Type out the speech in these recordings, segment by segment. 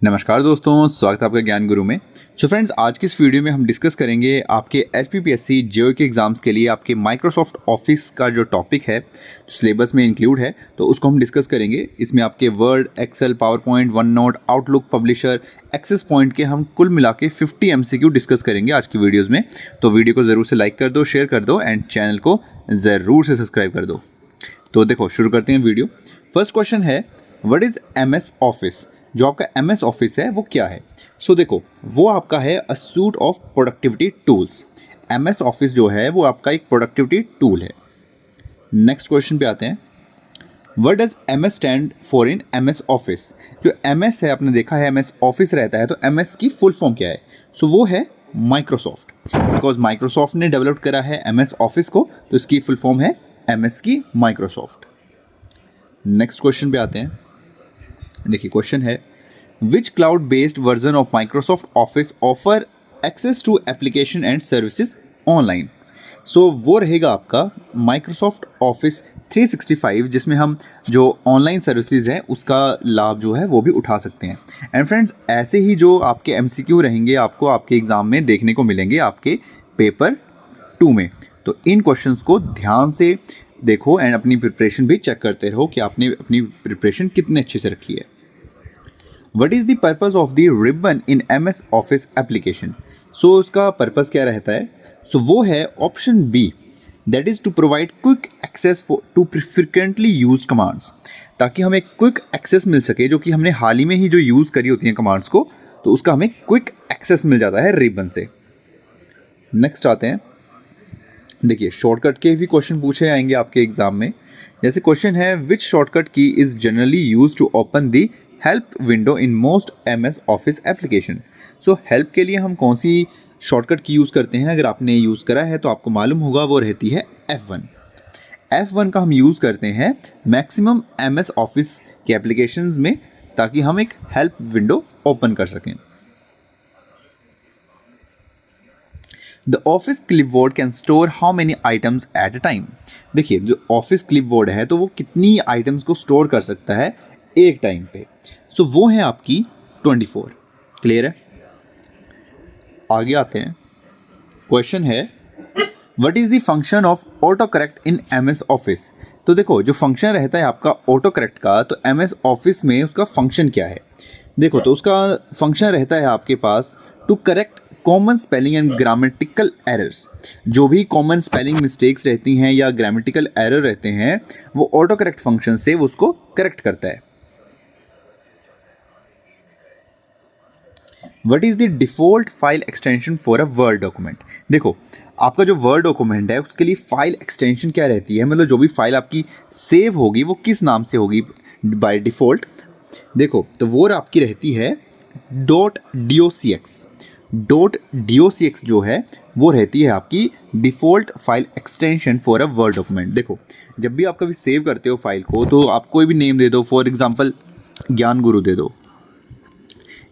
नमस्कार दोस्तों, स्वागत है आपका ज्ञान गुरु में। फ्रेंड्स, आज की इस वीडियो में हम डिस्कस करेंगे आपके एचपीपीएससी जेईई के एग्ज़ाम्स के लिए आपके माइक्रोसॉफ्ट ऑफिस का जो टॉपिक है, जो सिलेबस में इंक्लूड है, तो उसको हम डिस्कस करेंगे। इसमें आपके Word, Excel, PowerPoint, OneNote, Outlook, Publisher, Access point के हम कुल मिला के 50 MCQ डिस्कस करेंगे आज की वीडियोज़ में। तो वीडियो को ज़रूर से लाइक कर दो, शेयर कर दो एंड चैनल को ज़रूर से सब्सक्राइब कर दो। तो देखो, शुरू करते हैं वीडियो। फर्स्ट क्वेश्चन है, व्हाट इज़ MS ऑफिस? जो आपका MS ऑफिस है वो क्या है? देखो, वो आपका है अ suit of productivity tools. MS office जो है वो आपका एक प्रोडक्टिविटी टूल है। नेक्स्ट क्वेश्चन पे आते हैं, what does MS stand for in MS office? जो MS है, आपने देखा है MS ऑफिस रहता है, तो MS की फुल फॉर्म क्या है? वो है माइक्रोसॉफ्ट, बिकॉज माइक्रोसॉफ्ट ने डेवलप करा है MS ऑफिस को, तो इसकी फुल फॉर्म है MS की माइक्रोसॉफ्ट। नेक्स्ट क्वेश्चन पे आते हैं। देखिए, क्वेश्चन है, which cloud based version of Microsoft office offer access to application and services online? वो रहेगा आपका माइक्रोसॉफ्ट ऑफिस 365, जिसमें हम जो ऑनलाइन सर्विसेज हैं उसका लाभ जो है वो भी उठा सकते हैं। एंड फ्रेंड्स, ऐसे ही जो आपके MCQ रहेंगे आपको आपके एग्ज़ाम में देखने को मिलेंगे आपके पेपर 2 में। तो इन क्वेश्चंस को ध्यान से देखो एंड अपनी प्रिपरेशन भी चेक करते रहो कि आपने अपनी प्रिपरेशन कितने अच्छे से रखी है। What is the purpose of the ribbon in MS Office application? उसका पर्पस क्या रहता है? वो है option B, that is to provide quick access to frequently use commands, ताकि हमें क्विक एक्सेस मिल सके, जो कि हमने हाल ही में ही जो यूज़ करी होती हैं कमांड्स को, तो उसका हमें क्विक एक्सेस मिल जाता है रिबन से। नेक्स्ट आते हैं, देखिए, शॉर्टकट के भी क्वेश्चन पूछे आएंगे आपके एग्जाम में। जैसे क्वेश्चन है, which shortcut key is generally use to open the help window in most MS Office application? Help के लिए हम कौन सी शॉर्टकट की यूज़ करते हैं? अगर आपने यूज़ करा है तो आपको मालूम होगा, वो रहती है F1। F1 का हम यूज़ करते हैं मैक्सिमम MS ऑफिस के एप्लीकेशंस में, ताकि हम एक हेल्प विंडो ओपन कर सकें। The office clipboard can store how many items at a time? देखिए, जो ऑफिस क्लिपबोर्ड है तो वो कितनी आइटम्स को स्टोर कर सकता है एक टाइम पे? वो है आपकी 24। क्लियर है? आगे आते हैं। क्वेश्चन है, what is the function of auto correct in MS office? तो देखो, जो फंक्शन रहता है आपका ऑटो करेक्ट का, तो MS ऑफिस में उसका फंक्शन क्या है? देखो, तो उसका फंक्शन रहता है आपके पास to correct common spelling and grammatical errors. जो भी कॉमन स्पेलिंग मिस्टेक्स रहती हैं या ग्रामेटिकल एरर रहते हैं, वो ऑटो करेक्ट फंक्शन से उसको करेक्ट करता है। What is the default file extension for a word document? देखो, आपका जो वर्ड डॉक्यूमेंट है उसके लिए फाइल एक्सटेंशन क्या रहती है, मतलब जो भी फाइल आपकी सेव होगी वो किस नाम से होगी बाय डिफ़ॉल्ट? देखो, तो वो आपकी रहती है .docx। .docx जो है वो रहती है आपकी default file extension for a word document. देखो, जब भी आप कभी सेव करते हो फाइल को, तो आप कोई भी नेम दे दो, फॉर एग्जांपल ज्ञान गुरु दे दो।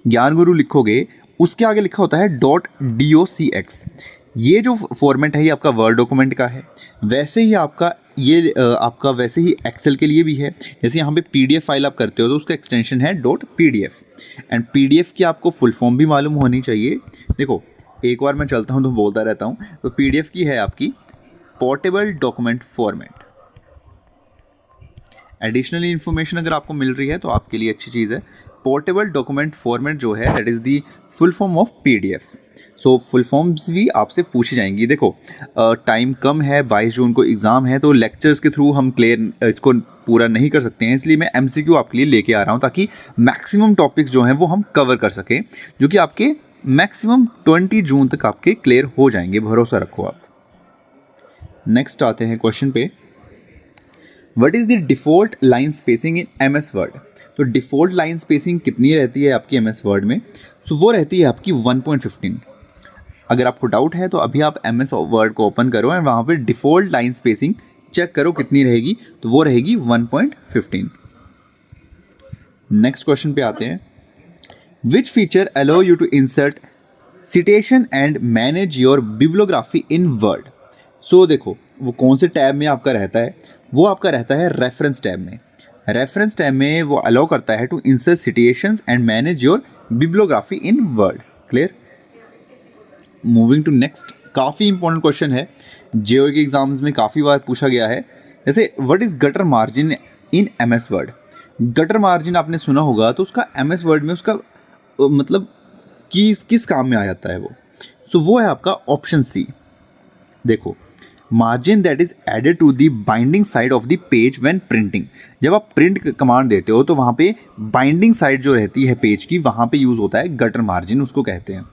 ज्ञान गुरु लिखोगे, उसके आगे लिखा होता है .docx। ये जो फॉर्मेट है ये आपका वर्ड डॉक्यूमेंट का है। वैसे ही आपका ये आपका वैसे ही एक्सेल के लिए भी है। जैसे यहाँ पे PDF फाइल आप करते हो तो उसका एक्सटेंशन है .pdf। एंड PDF की आपको फुल फॉर्म भी मालूम होनी चाहिए। देखो, एक बार मैं चलता हूँ तो बोलता रहता हूँ। तो PDF की है आपकी portable document format. Additional information अगर आपको मिल रही है तो आपके लिए अच्छी चीज़ है। पोर्टेबल डॉक्यूमेंट फॉर्मेट जो है, that is the full form of PDF। Full forms भी आपसे पूछी जाएंगी। देखो, टाइम कम है, 22 जून को एग्ज़ाम है, तो लेक्चर्स के थ्रू हम क्लियर इसको पूरा नहीं कर सकते हैं, इसलिए मैं MCQ आपके लिए लेके आ रहा हूँ, ताकि मैक्सिमम टॉपिक्स जो हैं वो हम कवर कर सकें, जो कि आपके मैक्सिमम 20 जून तक आपके क्लियर हो जाएंगे, भरोसा रखो आप। नेक्स्ट आते हैं क्वेश्चन पे, what is the default line spacing in MS word? तो डिफ़ॉल्ट लाइन स्पेसिंग कितनी रहती है आपकी MS वर्ड में? वो रहती है आपकी 1.15। अगर आपको डाउट है तो अभी आप MS वर्ड को ओपन करो एंड वहाँ पे डिफ़ॉल्ट लाइन स्पेसिंग चेक करो कितनी रहेगी, तो वो रहेगी 1.15। नेक्स्ट क्वेश्चन पे आते हैं, which feature allow you to insert citation and manage your bibliography in Word? देखो, वो कौन से टैब में आपका रहता है? वो आपका रहता है रेफरेंस टैब में। रेफरेंस टैब में वो अलाउ करता है to insert situations and manage your bibliography in Word. Clear. Moving to next, काफ़ी इंपॉर्टेंट क्वेश्चन है, जेओ के एग्जाम्स में काफ़ी बार पूछा गया है। जैसे what is gutter margin in MS Word. Gutter margin आपने सुना होगा, तो उसका एमएस वर्ड में उसका मतलब किस काम में आ जाता है वो। सो वो है आपका ऑप्शन सी। देखो, margin that is added to the binding side of the page when printing. जब आप प्रिंट कमांड देते हो तो वहाँ पे बाइंडिंग साइड जो रहती है पेज की, वहाँ पे यूज़ होता है गटर मार्जिन, उसको कहते हैं।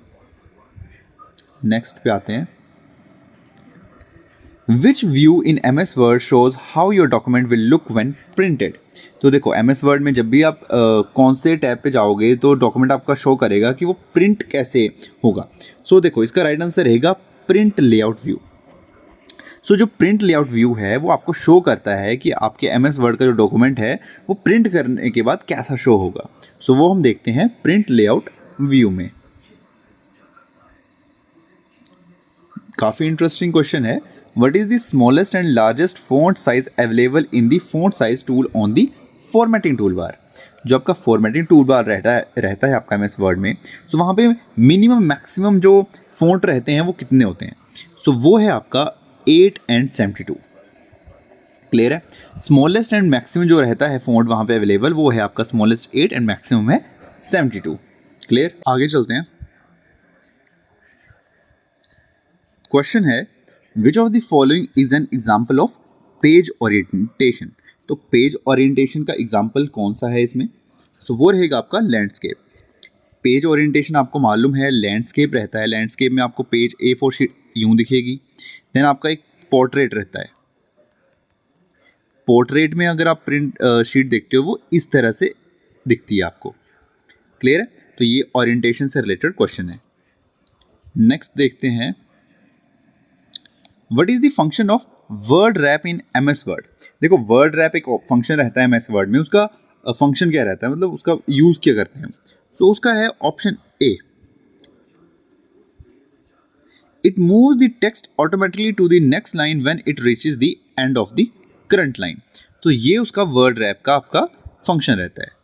नेक्स्ट पे आते हैं, which view in M S Word shows how your document will look when printed. तो देखो, एम एस वर्ड में जब भी आप कौन से टैब पे जाओगे तो डॉक्यूमेंट आपका शो करेगा कि वो प्रिंट कैसे होगा। सो देखो, इसका राइट आंसर रहेगा प्रिंट लेआउट व्यू। सो जो प्रिंट लेआउट व्यू है वो आपको शो करता है कि आपके एम एस वर्ड का जो डॉक्यूमेंट है वो प्रिंट करने के बाद कैसा शो होगा। सो वो हम देखते हैं प्रिंट लेआउट व्यू में। काफ़ी इंटरेस्टिंग क्वेश्चन है, what is the smallest and largest font size available in the font size tool on the formatting tool bar. जो आपका फॉर्मेटिंग टूल बार रहता है आपका एमएस वर्ड में, तो वहाँ पे मिनिमम मैक्सिमम जो फॉन्ट रहते हैं वो कितने होते हैं। सो वो है आपका 8 and 72। क्लियर है। स्मॉलेस्ट एंड मैक्सिमम जो रहता है फॉन्ट वहाँ पे अवेलेबल, वो है आपका स्मॉलेस्ट 8 एंड मैक्सिमम है 72। क्लियर। आगे चलते हैं। क्वेश्चन है, विच of the following is an example of page orientation. तो पेज ओरिएंटेशन का एग्जाम्पल कौन सा है इसमें। सो वो रहेगा आपका लैंडस्केप। पेज ओरिएंटेशन आपको मालूम है लैंडस्केप रहता है। लैंडस्केप में आपको पेज A4 शीट यूं दिखेगी। देन आपका एक पोर्ट्रेट रहता है। पोर्ट्रेट में अगर आप प्रिंट शीट देखते हो वो इस तरह से दिखती है आपको। क्लियर है। तो ये ओरिएंटेशन से रिलेटेड क्वेश्चन है। नेक्स्ट देखते हैं, what is the function of word wrap in MS Word. देखो, वर्ड रैप एक फंक्शन रहता है एमएस वर्ड में, उसका फंक्शन क्या रहता है, मतलब उसका यूज क्या करते हैं। तो उसका है option A, it moves the text automatically to the next line when it reaches the end of the current line. तो ये उसका वर्ड रैप का आपका फंक्शन रहता है।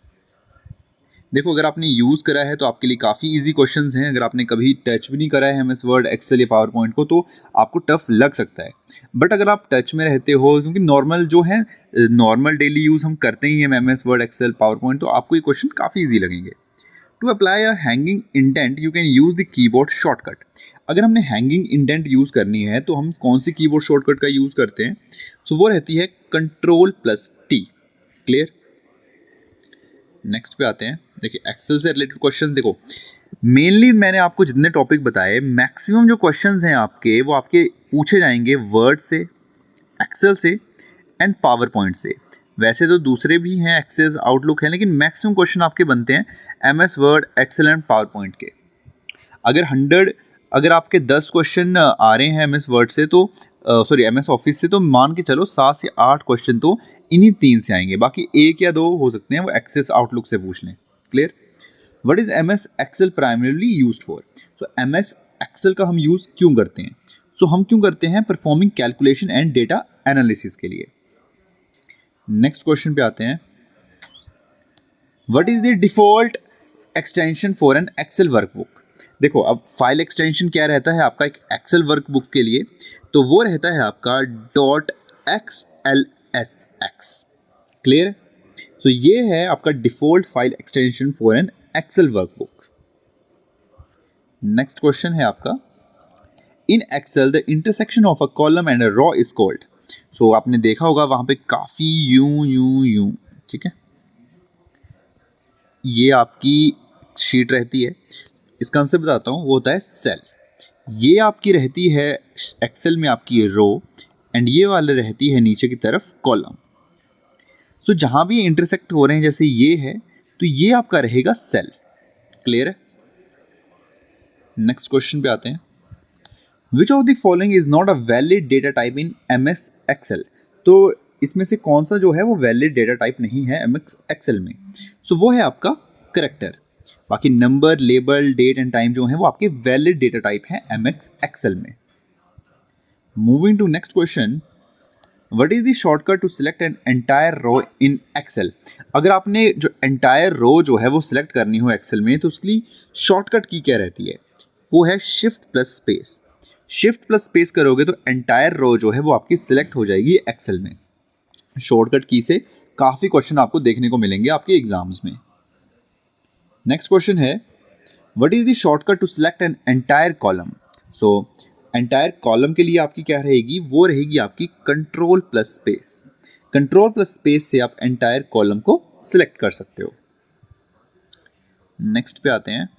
देखो, अगर आपने यूज़ करा है तो आपके लिए काफ़ी इजी क्वेश्चंस हैं। अगर आपने कभी टच भी नहीं करा है एमएस वर्ड, एक्सेल या पावर पॉइंट को, तो आपको टफ लग सकता है। बट अगर आप टच में रहते हो, क्योंकि नॉर्मल जो है, नॉर्मल डेली यूज़ हम करते ही हैं MS Word, Excel, PowerPoint, तो आपको ये क्वेश्चन काफ़ी ईजी लगेंगे। To apply a hanging indent you can use the keyboard shortcut. अगर हमने हैंगिंग इंडेंट यूज़ करनी है तो हम कौन सी कीबोर्ड शॉर्टकट का यूज़ करते हैं। सो वो रहती है Ctrl+T। क्लियर। नेक्स्ट पे आते हैं। देखिए, एक्सेल से रिलेटेड क्वेश्चन। देखो, मेनली मैंने आपको जितने टॉपिक बताए, मैक्सिमम जो क्वेश्चंस हैं आपके, वो आपके पूछे जाएंगे वर्ड से, एक्सेल से एंड पावर पॉइंट से। वैसे तो दूसरे भी हैं, एक्सेस, आउटलुक है, लेकिन मैक्सिमम क्वेश्चन आपके बनते हैं MS Word, Excel and PowerPoint के। अगर आपके 10 क्वेश्चन आ रहे हैं एमएस वर्ड से, तो सॉरी एमएस ऑफिस से, तो मान के चलो 7 से 8 क्वेश्चन तो इन्हीं 3 से आएंगे। बाकी 1 या 2 हो सकते हैं वो एक्सेस, आउटलुक से पूछ लें। Clear. What is MS Excel primarily used for. So MS Excel का हम यूज क्यों करते हैं। सो हम क्यों करते हैं, performing calculation and data analysis के लिए। नेक्स्ट क्वेश्चन पे आते हैं, what is the default extension for an Excel workbook. देखो, अब फाइल एक्सटेंशन क्या रहता है आपका एक एक्सेल वर्कबुक के लिए, तो वो रहता है आपका .xlsx। क्लियर। तो ये है आपका default file extension for an Excel workbook. Next question है आपका, in Excel the intersection of a column and a row is called. So आपने देखा होगा वहां पे काफी यूं, ठीक है, ये आपकी शीट रहती है। इसका आंसर बताता हूँ, वो होता है सेल। ये आपकी रहती है एक्सेल में आपकी रो, एंड ये वाले रहती है नीचे की तरफ कॉलम। सो जहाँ भी इंटरसेक्ट हो रहे हैं, जैसे ये है, तो ये आपका रहेगा सेल। क्लियर है। नेक्स्ट क्वेश्चन पे आते हैं, which of the following is not a valid data type in MS Excel. तो इसमें से कौन सा जो है वो वैलिड डेटा टाइप नहीं है एमएस एक्सेल में। सो वो है आपका करेक्टर। बाकी number, label, date and time जो है वो आपके वैलिड डेटा टाइप है एमएस एक्सेल में। Moving to next question, what is the shortcut to select an entire row in Excel? अगर आपने जो एंटायर रो जो है वो सिलेक्ट करनी हो एक्सेल में तो उसके लिए शॉर्टकट की क्या रहती है? वो है shift plus space. Shift plus space करोगे तो एंटायर रो जो है वो आपकी सिलेक्ट हो जाएगी एक्सेल में। शॉर्टकट की से काफ़ी क्वेश्चन आपको देखने को मिलेंगे आपके एग्जाम्स में। नेक्स्ट क्वेश्चन है what is the shortcut to select an entire column? So entire column के लिए आपकी क्या रहेगी? वो रहेगी आपकी control plus space. Control plus space से आप एंटायर कॉलम को सिलेक्ट कर सकते हो। नेक्स्ट पे आते हैं,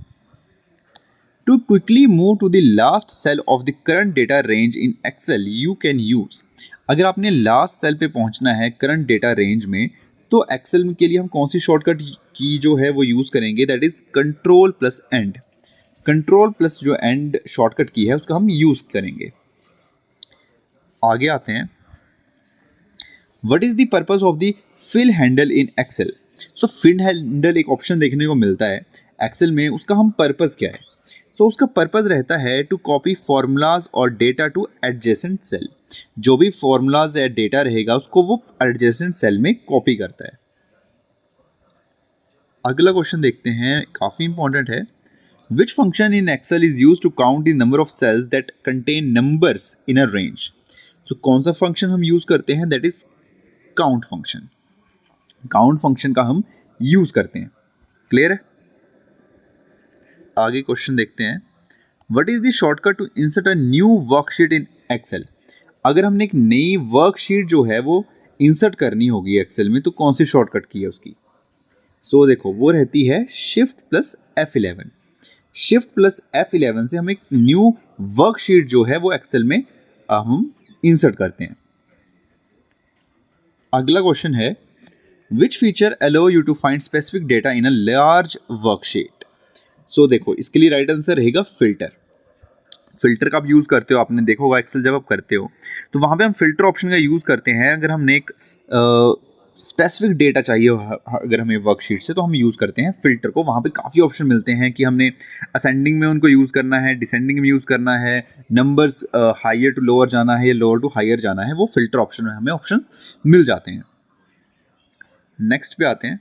to quickly move to the last cell of the current data range in Excel you can use. अगर आपने लास्ट सेल पे पहुंचना है करंट डेटा रेंज में तो एक्सेल के लिए हम कौन सी शॉर्टकट की जो है वो यूज करेंगे? That is control plus end. Control plus जो एंड शॉर्टकट की है उसका हम यूज करेंगे। आगे आते हैं, what is the purpose of the fill handle in Excel? So fill handle एक ऑप्शन देखने को मिलता है एक्सेल में, उसका हम पर्पस क्या है? सो उसका पर्पस रहता है टू कॉपी फॉर्मूलाज और डेटा टू एडजेसेंट सेल। जो भी फॉर्मूलाज या डेटा रहेगा उसको वो एडजेसेंट सेल में कॉपी करता है। अगला क्वेश्चन देखते हैं, काफी इंपॉर्टेंट है। Which function in Excel is used to count the number of cells that contain numbers in a range? So कौन सा फंक्शन हम यूज करते हैं? That is count function. Count function का हम यूज करते हैं। क्लियर है? आगे क्वेश्चन देखते हैं, what is the shortcut to insert a new worksheet in Excel? अगर हमने एक नई वर्कशीट जो है वो इंसर्ट करनी होगी एक्सेल में तो कौन सी शॉर्टकट की है उसकी? सो देखो वो रहती है shift plus F11। Shift plus F11 से हम एक न्यू वर्कशीट जो है वो एक्सेल में हम इंसर्ट करते हैं। अगला क्वेश्चन है, which feature allow you to find specific data in a large worksheet? So देखो इसके लिए राइट आंसर रहेगा फिल्टर। फिल्टर का आप यूज करते हो, आपने देखा होगा एक्सेल जब आप करते हो तो वहां पे हम फिल्टर ऑप्शन का यूज करते हैं। अगर हमने एक स्पेसिफिक डेटा चाहिए अगर हमें वर्कशीट से तो हम यूज़ करते हैं फिल्टर को। वहाँ पे काफ़ी ऑप्शन मिलते हैं कि हमने असेंडिंग में उनको यूज़ करना है, डिसेंडिंग में यूज़ करना है, नंबर्स हायर टू लोअर जाना है या लोअर टू हायर जाना है, वो फिल्टर ऑप्शन में हमें ऑप्शन मिल जाते हैं। नेक्स्ट पे आते हैं,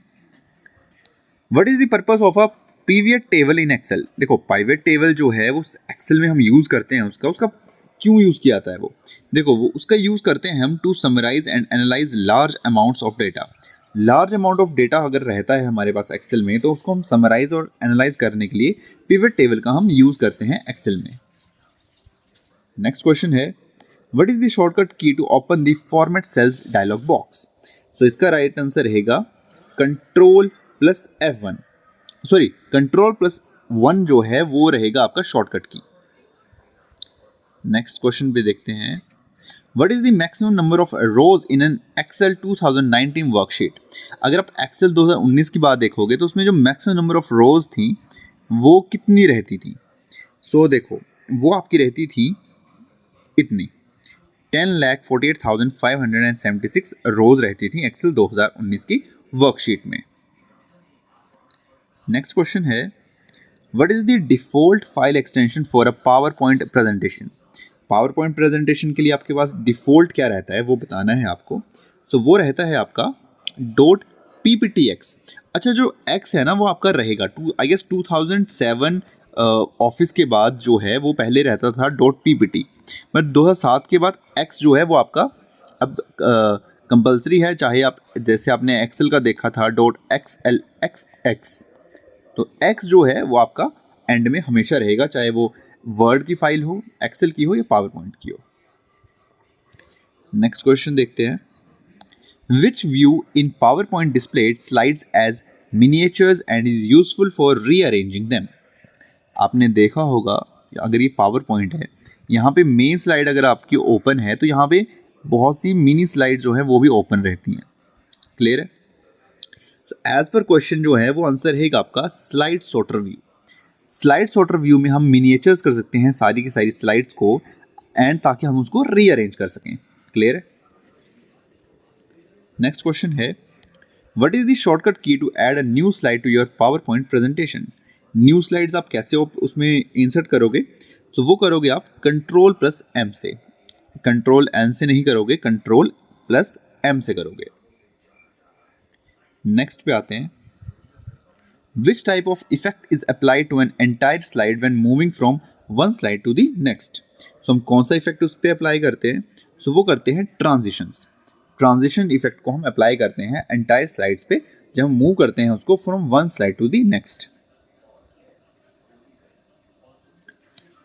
what is the purpose of a pivot table in Excel? देखो पाइवेट टेबल जो है वो एक्सेल में हम यूज़ करते हैं, उसका क्यों यूज़ किया जाता है वो? देखो वो उसका यूज़ करते हैं हम to summarise and analyse large amounts of data. Large amount of data अगर रहता है हमारे पास एक्सेल में तो उसको हम समराइज और एनालाइज करने के लिए पिवट टेबल का हम यूज़ करते हैं एक्सेल में। नेक्स्ट क्वेश्चन है, what is the shortcut key to open the format cells dialog box? So इसका राइट आंसर रहेगा control plus F1। Sorry control plus 1 जो है वो रहेगा आपका शॉर्टकट की। नेक्स्ट क्वेश्चन पे देखते हैं, what is the maximum number of rows in an Excel 2019 worksheet? अगर आप एक्सेल 2019 की बात देखोगे तो उसमें जो मैक्सिमम नंबर ऑफ रोज थी वो कितनी रहती थी? सो देखो वो आपकी रहती थी इतनी 10,48,576 रोज रहती थी एक्सेल 2019 की वर्कशीट में। नेक्स्ट क्वेश्चन है, what is the default file extension for a power point presentation? Power point presentation के लिए आपके पास डिफॉल्ट क्या रहता है वो बताना है आपको। सो वो रहता है आपका .pptx। अच्छा जो x है ना वो आपका रहेगा आई गेस 2007 ऑफिस के बाद जो है वो पहले रहता था .ppt, बट 2007 के बाद x जो है वो आपका अब कंपलसरी है। चाहे आप जैसे आपने एक्सेल का देखा था .xlxx, तो x जो है वो आपका एंड में हमेशा रहेगा, चाहे वो वर्ड की फाइल हो, एक्सेल की हो या पावर पॉइंट की हो। नेक्स्ट क्वेश्चन देखते हैं, which view in PowerPoint displayed slides as miniatures and is useful for rearranging them? आपने देखा होगा अगर ये पावर पॉइंट है, यहाँ पे मेन स्लाइड अगर आपकी ओपन है तो यहाँ पे बहुत सी मिनी स्लाइड जो है वो भी ओपन रहती हैं। क्लियर है? तो एज पर क्वेश्चन जो है वो आंसर है आपका slide sorter view. Slide sorter view में हम मिनिएचर्स कर सकते हैं सारी की सारी स्लाइड्स को, एंड ताकि हम उसको रीअरेंज कर सकें। क्लियर है? नेक्स्ट क्वेश्चन है, what is the shortcut key to add a new slide to your PowerPoint presentation? New slides आप कैसे उसमें इंसर्ट करोगे? तो वो करोगे आप कंट्रोल प्लस M से, कंट्रोल N से नहीं करोगे, कंट्रोल प्लस m से करोगे। नेक्स्ट पे आते हैं, which type of effect is applied to an entire slide when moving from one slide to the next. So हम कौन सा इफेक्ट उस पर अप्लाई करते हैं? सो वो करते हैं ट्रांजिशंस। ट्रांजिशन इफेक्ट को हम अप्लाई करते हैं एंटायर स्लाइड्स पे जब हम मूव करते हैं उसको from one slide to the next.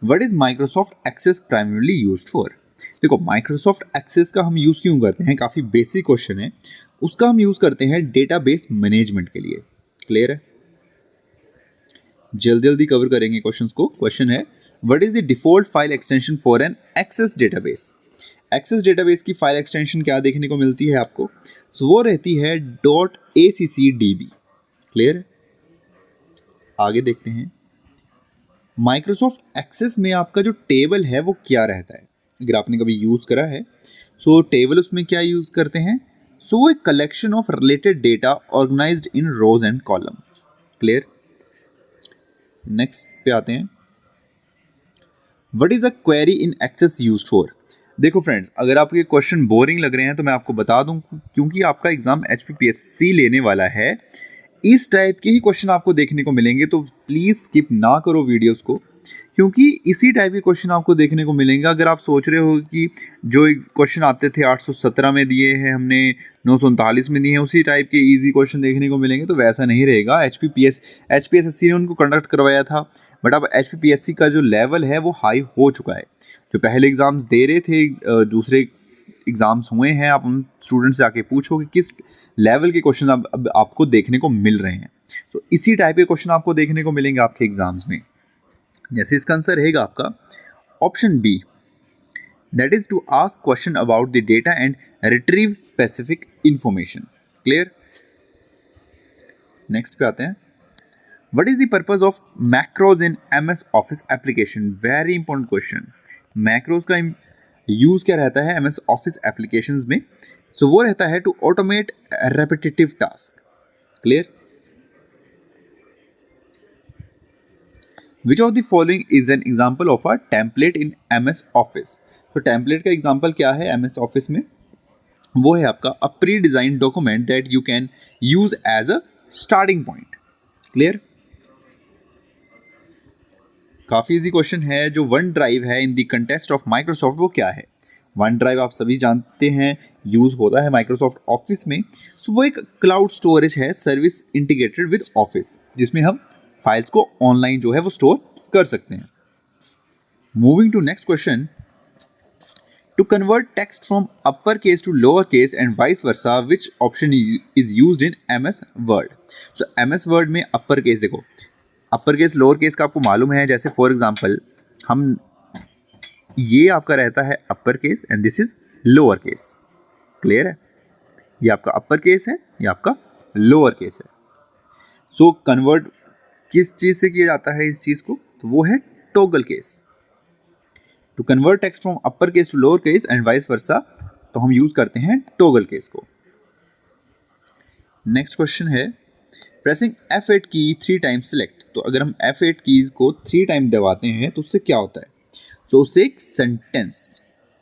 What is Microsoft Access primarily used for? देखो, माइक्रोसॉफ्ट एक्सेस का हम यूज क्यों करते हैं, काफी बेसिक क्वेश्चन है। उसका हम यूज करते हैं डेटाबेस मैनेजमेंट के लिए। क्लियर है? जल्दी जल्दी कवर करेंगे क्वेश्चंस को। क्वेश्चन है, what is the default file extension for an Access database? Access database की फाइल एक्सटेंशन क्या देखने को मिलती है आपको? तो वो रहती है .accdb। क्लियर है? आगे देखते हैं, माइक्रोसॉफ्ट एक्सेस में आपका जो टेबल है वो क्या रहता है? अगर आपने कभी यूज करा है, सो टेबल उसमें क्या यूज करते हैं? सो वो एक collection of related data organised in rows and column. Clear? Next पे आते हैं, what is a query in Access used for? देखो फ्रेंड्स, अगर आपको ये क्वेश्चन बोरिंग लग रहे हैं तो मैं आपको बता दूं, क्योंकि आपका एग्जाम HPPSC लेने वाला है, इस टाइप के ही क्वेश्चन आपको देखने को मिलेंगे, तो प्लीज स्किप ना करो वीडियोस को, क्योंकि इसी टाइप के क्वेश्चन आपको देखने को मिलेंगे। अगर आप सोच रहे हो कि जो क्वेश्चन आते थे 817 में दिए हैं हमने, 939 में दिए हैं, उसी टाइप के इजी क्वेश्चन देखने को मिलेंगे, तो वैसा नहीं रहेगा। HPSSC ने उनको कंडक्ट करवाया था, बट अब HPPSC का जो लेवल है वो हाई हो चुका है। जो पहले एग्जाम्स दे रहे थे, दूसरे एग्जाम्स हुए हैं, आप उन स्टूडेंट्स से आके पूछो कि किस लेवल के क्वेश्चन अब आपको देखने को मिल रहे हैं। तो इसी टाइप के क्वेश्चन आपको देखने को मिलेंगे आपके एग्जाम्स में। जैसे इसका आंसर रहेगा आपका option B, that is to ask question about the data and retrieve specific information. Clear? Next पे आते हैं, what is the purpose of macros in MS Office application? Very important question. Macros का use क्या रहता है MS office applications में? सो वो रहता है to automate repetitive task. Clear? Which of the following is an example of a template in MS Office? तो template का example क्या है MS Office में? वो है आपका a pre-designed document that you can use as a starting point. Clear? काफी easy question है। जो वन ड्राइव है in the context of Microsoft, वो क्या है? वन ड्राइव आप सभी जानते हैं यूज होता है माइक्रोसॉफ्ट ऑफिस में। सो वो एक क्लाउड स्टोरेज है, सर्विस इंटीग्रेटेड विद ऑफिस, जिसमें हम फाइल्स को ऑनलाइन जो है वो स्टोर कर सकते हैं। Moving to next question, to convert text from upper case to lower case and vice versa, which option is used in MS Word? So MS Word में अपर केस, देखो upper case lower case का आपको मालूम है। जैसे for example, हम ये आपका रहता है upper case and this is lower case. Clear है? ये आपका अपर केस है, ये आपका लोअर केस है। सो कन्वर्ट किस चीज से किया जाता है इस चीज को? तो वो है toggle case. To convert text from upper case to lower case and vice versa, तो हम यूज करते हैं टॉगल केस को। नेक्स्ट क्वेश्चन है, pressing F8 key 3 time select. तो अगर हम F8 कीज को 3 टाइम दबाते हैं तो उससे क्या होता है? तो उससे एक सेंटेंस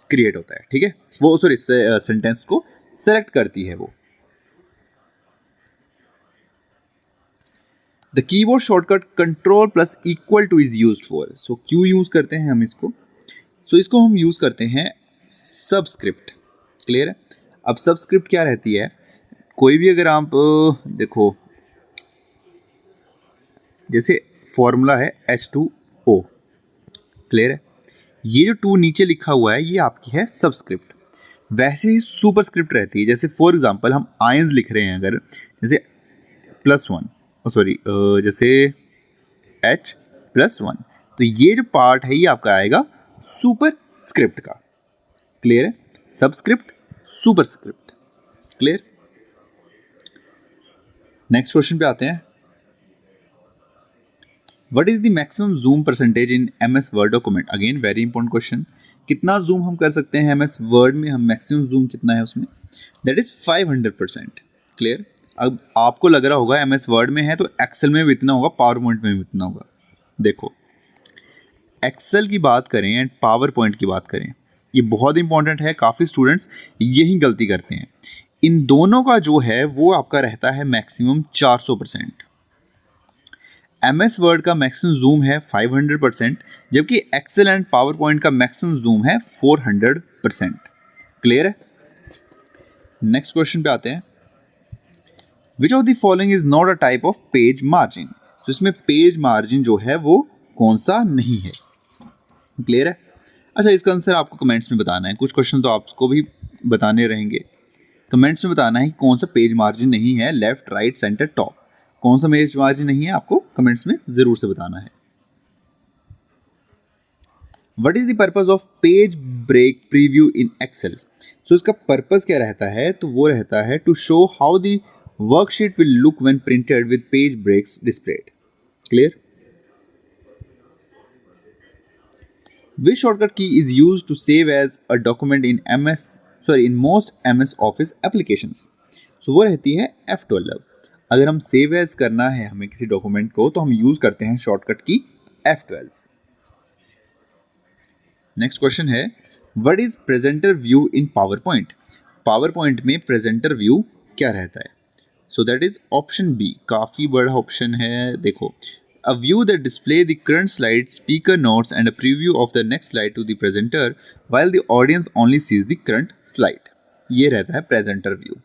क्रिएट होता है। ठीक है, वो सॉरी सेंटेंस को सेलेक्ट करती है वो। The keyboard shortcut control plus equal to is used for. So क्यों यूज करते हैं हम इसको? सो इसको हम यूज करते हैं सबस्क्रिप्ट। क्लियर है? अब सबस्क्रिप्ट क्या रहती है? कोई भी अगर आप देखो, जैसे फॉर्मूला है H2O। क्लियर है? ये जो 2 नीचे लिखा हुआ है ये आपकी है सबस्क्रिप्ट। वैसे ही सुपरस्क्रिप्ट रहती है। जैसे फॉर एग्जांपल हम आयंस लिख रहे हैं, अगर जैसे +1, सॉरी जैसे H+1, तो ये जो पार्ट है ये आपका आएगा सुपरस्क्रिप्ट का। क्लियर है? Subscript, superscript. Clear? Next question पे आते हैं, what is the maximum zoom percentage in MS word document? Again very important question. कितना जूम हम कर सकते हैं MS वर्ड में? हम मैक्सिमम जूम कितना है उसमें? That is 500%। क्लियर? अब आपको लग रहा होगा MS वर्ड में है तो एक्सेल में भी इतना होगा, पावर पॉइंट में भी इतना होगा। देखो, एक्सेल की बात करें एंड पावर पॉइंट की बात करें, ये बहुत इंपॉर्टेंट है, काफ़ी स्टूडेंट्स यही गलती करते हैं। इन दोनों का जो है वो आपका रहता है मैक्सिमम 400%। MS वर्ड का मैक्सिमम जूम है 500%, जबकि एक्सेल एंड पावर पॉइंट का मैक्सिमम जूम है 400%। क्लियर है? नेक्स्ट क्वेश्चन पे आते हैं। Which of the following is not a type of page margin? तो इसमें पेज मार्जिन जो है वो कौन सा नहीं है? क्लियर है? अच्छा, इसका आंसर आपको कमेंट्स में बताना है। कुछ क्वेश्चन तो आपको भी बताने रहेंगे। कमेंट्स में बताना है कि कौन सा पेज मार्जिन नहीं है, लेफ्ट, राइट, सेंटर, टॉप। कौन सा पेज मार्जिन नहीं है, आपको कमेंट्स में जरूर से बताना है। What is the purpose of page break preview in Excel? So इसका पर्पस क्या रहता है? तो वो रहता है to show how the worksheet will look when printed with page breaks displayed. Clear? Which shortcut key is used to save as a document in most MS Office applications? So वो रहती है F12। अगर हम save as करना है हमें किसी document को तो हम यूज करते हैं shortcut key F12। Next question है, what is presenter view in PowerPoint? PowerPoint में प्रेजेंटर व्यू क्या रहता है? So that is option B. काफी बड़ा ऑप्शन है, देखो। A view that display the current slide, speaker notes and a preview of the next slide to the presenter while the audience only sees the current slide. ये रहता है presenter view।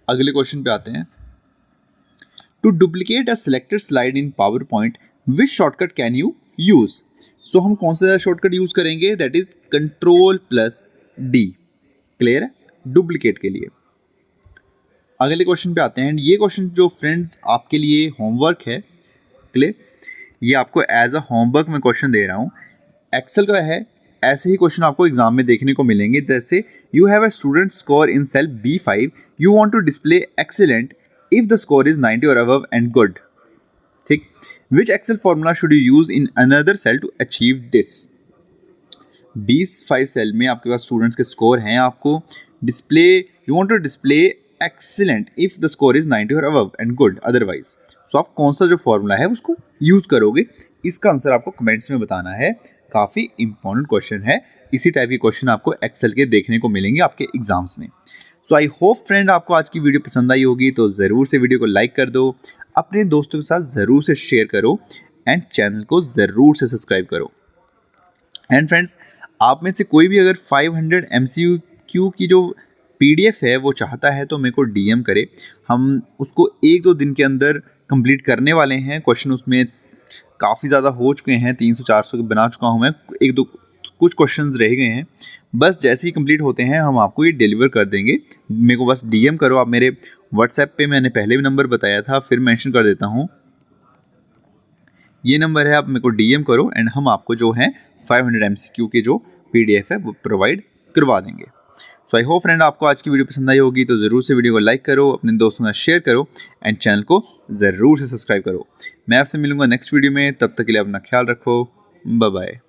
अगले question पे आते हैं। To duplicate a selected slide in PowerPoint, which shortcut can you use? So हम कौन सा शॉर्टकट यूज करेंगे? That is Ctrl+D। क्लियर है? डुप्लीकेट के लिए। अगले क्वेश्चन पे आते हैं। ये क्वेश्चन जो फ्रेंड्स आपके लिए होमवर्क है, क्लियर, ये आपको एज अ होमवर्क में क्वेश्चन दे रहा हूँ। एक्सेल का है, ऐसे ही क्वेश्चन आपको एग्जाम में देखने को मिलेंगे। जैसे you have a student score in cell B5, you want to display excellent if the score is 90 और अबव एंड गुड। ठीक, which Excel formula should you use in another cell to achieve this? B5 cell में आपके पास students के score हैं, आपको display, you want to display excellent if the score is 90 और above and good otherwise. So आप कौन सा जो फॉर्मूला है उसको यूज करोगे? इसका आंसर आपको कमेंट्स में बताना है। काफी इंपॉर्टेंट क्वेश्चन है। इसी टाइप के क्वेश्चन आपको एक्सेल के देखने को मिलेंगे आपके एग्जाम्स में। सो आई होप फ्रेंड आपको आज की वीडियो पसंद आई होगी, तो जरूर से वीडियो को लाइक कर दो, अपने दोस्तों के साथ जरूर से शेयर करो एंड चैनल को जरूर से सब्सक्राइब करो। एंड फ्रेंड्स, आप में से कोई भी अगर 500 MCQ की जो PDF है वो चाहता है तो मेरे को DM करे। हम उसको 1-2 दिन के अंदर कंप्लीट करने वाले हैं। क्वेश्चन उसमें काफ़ी ज़्यादा हो चुके हैं, 300-400 के बना चुका हूँ मैं। 1-2 कुछ क्वेश्चंस रह गए हैं, बस जैसे ही कंप्लीट होते हैं हम आपको ये डिलीवर कर देंगे। मेरे को बस DM करो आप। मेरे व्हाट्सएप पे मैंने पहले भी नंबर बताया था, फिर मेंशन कर देता हूँ, ये नंबर है। आप मेरे को DM करो एंड हम आपको जो है 500 MCQ के जो PDF है वो प्रोवाइड करवा देंगे। सो आई होप फ्रेंड आपको आज की वीडियो पसंद आई होगी, तो ज़रूर से वीडियो को लाइक करो, अपने दोस्तों के साथ शेयर करो एंड चैनल को ज़रूर से सब्सक्राइब करो। मैं आपसे मिलूंगा नेक्स्ट वीडियो में, तब तक के लिए अपना ख्याल रखो। Bye bye.